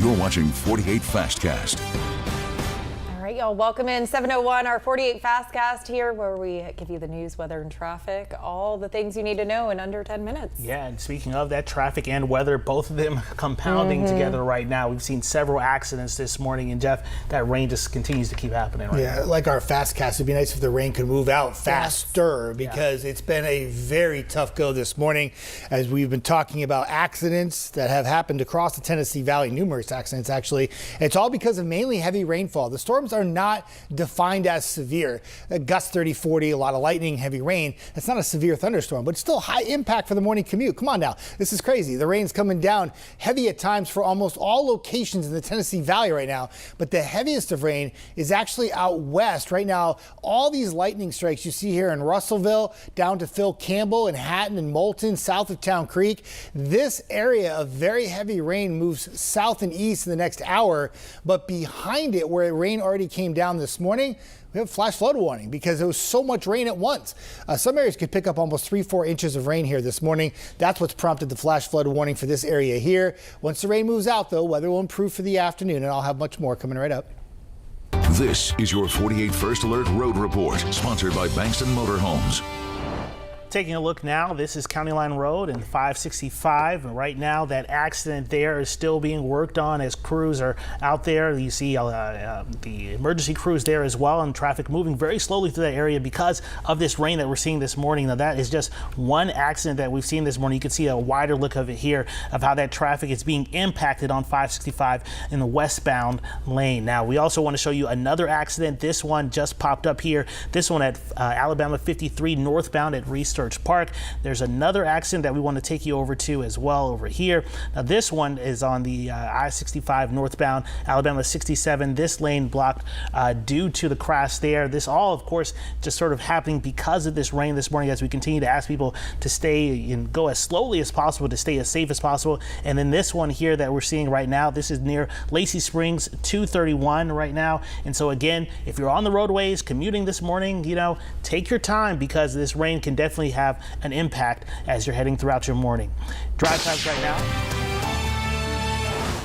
You're watching 48 Fastcast. All right, y'all, welcome in 7:01, our 48 Fastcast here, where we give you the news, weather, and traffic, all the things you need to know in under 10 minutes. Yeah, and speaking of that, traffic and weather, both of them compounding together right now. We've seen several accidents this morning, and Jeff, that rain just continues to keep happening right now. Yeah, like our Fastcast, it'd be nice if the rain could move out faster, because it's been a very tough go this morning as we've been talking about accidents that have happened across the Tennessee Valley, numerous accidents actually. It's all because of mainly heavy rainfall. The storms are not defined as severe. Gusts 30, 40, a lot of lightning, heavy rain. It's not a severe thunderstorm, but still high impact for the morning commute. Come on now, this is crazy. The rain's coming down heavy at times for almost all locations in the Tennessee Valley right now, but the heaviest of rain is actually out west. Right now, all these lightning strikes you see here in Russellville, down to Phil Campbell and Hatton and Moulton, south of Town Creek. This area of very heavy rain moves south and east in the next hour, but behind it, where rain already came down this morning, we have flash flood warning because there was so much rain at once. Some areas could pick up almost 3-4 inches of rain here this morning. That's what's prompted the flash flood warning for this area here. Once the rain moves out, though, weather will improve for the afternoon, and I'll have much more coming right up. This is your 48 First Alert Road Report, sponsored by Bankston Motorhomes. Taking a look now, this is County Line Road and 565. And right now, that accident there is still being worked on as crews are out there. You see the emergency crews there as well, and traffic moving very slowly through that area because of this rain that we're seeing this morning. Now, that is just one accident that we've seen this morning. You can see a wider look of it here of how that traffic is being impacted on 565 in the westbound lane. Now, we also want to show you another accident. This one just popped up here. This one at Alabama 53 northbound at Research Park. There's another accident that we want to take you over to as well over here. Now, this one is on the I-65 northbound Alabama 67. This lane blocked due to the crash there. This all, of course, just sort of happening because of this rain this morning, as we continue to ask people to stay and go as slowly as possible to stay as safe as possible. And then this one here that we're seeing right now, this is near Lacey Springs 231 right now. And so again, if you're on the roadways commuting this morning, you know, take your time because this rain can definitely have an impact as you're heading throughout your morning. Drive times right now.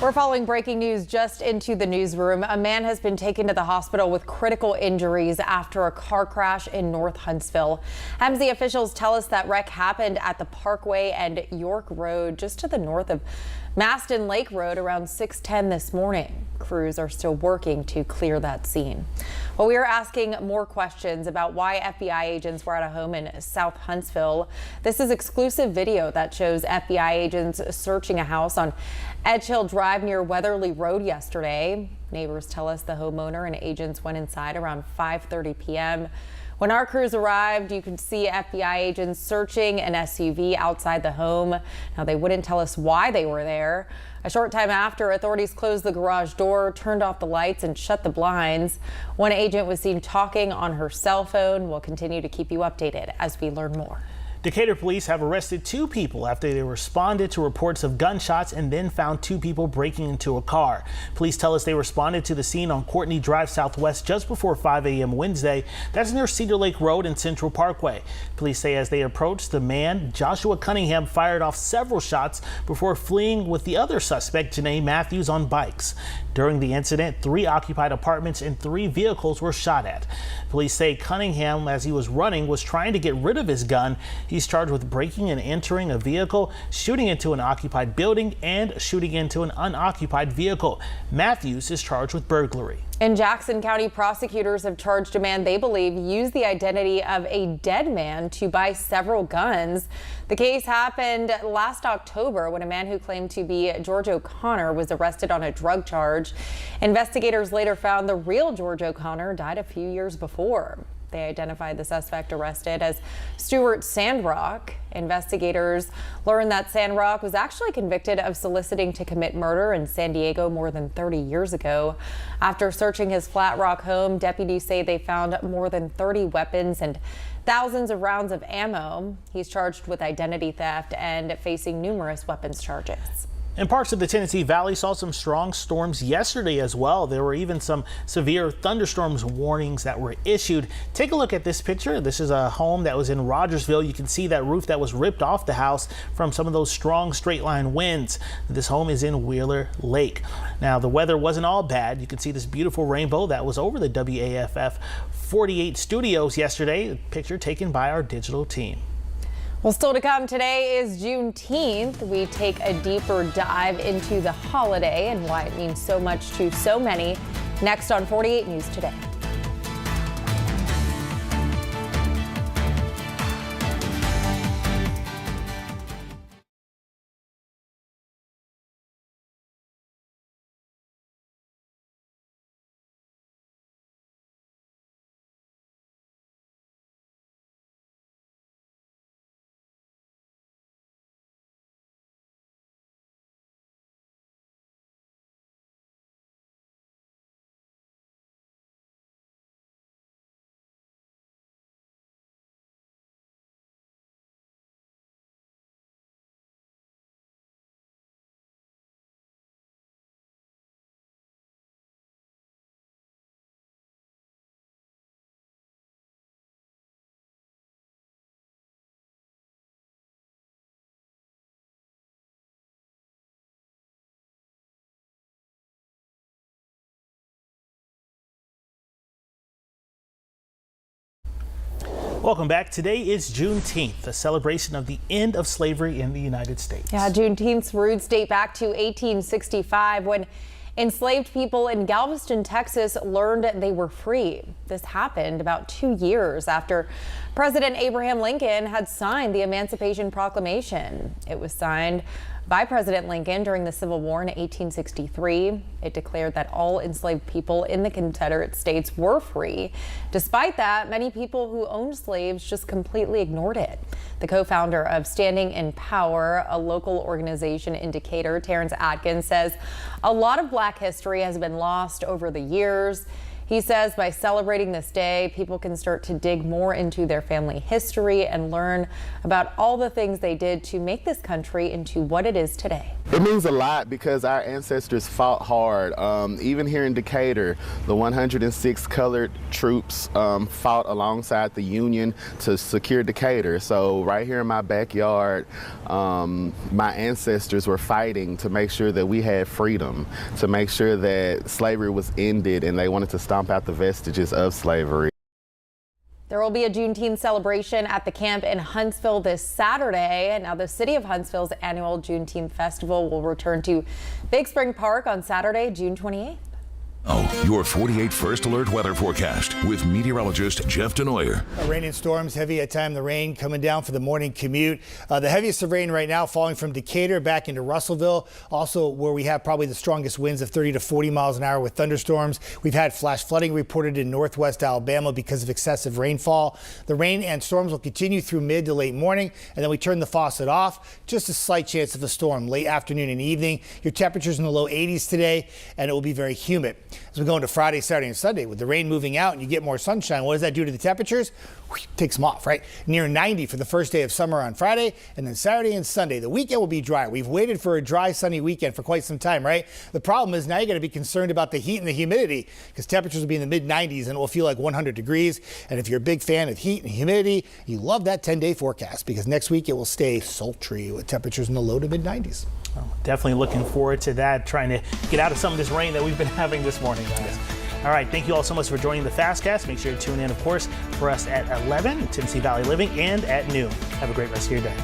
We're following breaking news just into the newsroom. A man has been taken to the hospital with critical injuries after a car crash in North Huntsville. MZ officials tell us that wreck happened at the Parkway and York Road, just to the north of Maston Lake Road, around 6:10 this morning. Crews are still working to clear that scene. Well, we are asking more questions about why FBI agents were at a home in South Huntsville. This is exclusive video that shows FBI agents searching a house on Edge Hill Drive near Weatherly Road yesterday. Neighbors tell us the homeowner and agents went inside around 5:30 p.m. When our crews arrived, you could see FBI agents searching an SUV outside the home. Now, they wouldn't tell us why they were there. A short time after, authorities closed the garage door, turned off the lights, and shut the blinds. One agent was seen talking on her cell phone. We'll continue to keep you updated as we learn more. Decatur police have arrested 2 people after they responded to reports of gunshots and then found 2 people breaking into a car. Police tell us they responded to the scene on Courtney Drive Southwest just before 5 a.m. Wednesday. That's near Cedar Lake Road and Central Parkway. Police say as they approached, the man, Joshua Cunningham, fired off several shots before fleeing with the other suspect, Janae Matthews, on bikes. During the incident, 3 occupied apartments and 3 vehicles were shot at. Police say Cunningham, as he was running, was trying to get rid of his gun. He's charged with breaking and entering a vehicle, shooting into an occupied building, and shooting into an unoccupied vehicle. Matthews is charged with burglary. In Jackson County, prosecutors have charged a man they believe used the identity of a dead man to buy several guns. The case happened last October when a man who claimed to be George O'Connor was arrested on a drug charge. Investigators later found the real George O'Connor died a few years before. They identified the suspect arrested as Stuart Sandrock. Investigators learned that Sandrock was actually convicted of soliciting to commit murder in San Diego more than 30 years ago. After searching his Flat Rock home, deputies say they found more than 30 weapons and thousands of rounds of ammo. He's charged with identity theft and facing numerous weapons charges. And parts of the Tennessee Valley saw some strong storms yesterday as well. There were even some severe thunderstorms warnings that were issued. Take a look at this picture. This is a home that was in Rogersville. You can see that roof that was ripped off the house from some of those strong straight line winds. This home is in Wheeler Lake. Now, the weather wasn't all bad. You can see this beautiful rainbow that was over the WAFF 48 studios yesterday. A picture taken by our digital team. Well, still to come, today is Juneteenth. We take a deeper dive into the holiday and why it means so much to so many. Next on 48 News Today. Welcome back. Today is Juneteenth, a celebration of the end of slavery in the United States. Yeah, Juneteenth's roots date back to 1865 when enslaved people in Galveston, Texas learned they were free. This happened about 2 years after President Abraham Lincoln had signed the Emancipation Proclamation. It was signed by President Lincoln during the Civil War in 1863. It declared that all enslaved people in the Confederate States were free. Despite that, many people who owned slaves just completely ignored it. The co-founder of Standing in Power, a local organization in Decatur, Terrence Atkins, says a lot of Black history has been lost over the years. He says by celebrating this day, people can start to dig more into their family history and learn about all the things they did to make this country into what it is today. It means a lot because our ancestors fought hard. Even here in Decatur, the 106 colored troops fought alongside the Union to secure Decatur. So right here in my backyard, my ancestors were fighting to make sure that we had freedom, to make sure that slavery was ended, and they wanted to stomp out the vestiges of slavery. There will be a Juneteenth celebration at the camp in Huntsville this Saturday. And now the city of Huntsville's annual Juneteenth festival will return to Big Spring Park on Saturday, June 28th. Oh, your 48 First Alert weather forecast with meteorologist Jeff Denoyer. Rain and storms, heavy at time. The rain coming down for the morning commute. The heaviest of rain right now falling from Decatur back into Russellville, also where we have probably the strongest winds of 30 to 40 miles an hour with thunderstorms. We've had flash flooding reported in northwest Alabama because of excessive rainfall. The rain and storms will continue through mid to late morning, and then we turn the faucet off. Just a slight chance of a storm late afternoon and evening. Your temperatures in the low 80s today, and it will be very humid. As we go into Friday, Saturday, and Sunday, with the rain moving out and you get more sunshine, what does that do to the temperatures? Takes them off, right? Near 90 for the first day of summer on Friday, and then Saturday and Sunday. The weekend will be dry. We've waited for a dry, sunny weekend for quite some time, right? The problem is now you got to be concerned about the heat and the humidity because temperatures will be in the mid-90s and it will feel like 100 degrees. And if you're a big fan of heat and humidity, you love that 10-day forecast because next week it will stay sultry with temperatures in the low to mid-90s. Oh, definitely looking forward to that, trying to get out of some of this rain that we've been having this morning, guys. All right, thank you all so much for joining the Fastcast. Make sure to tune in, of course, for us at 11, Tennessee Valley Living, and at noon. Have a great rest of your day.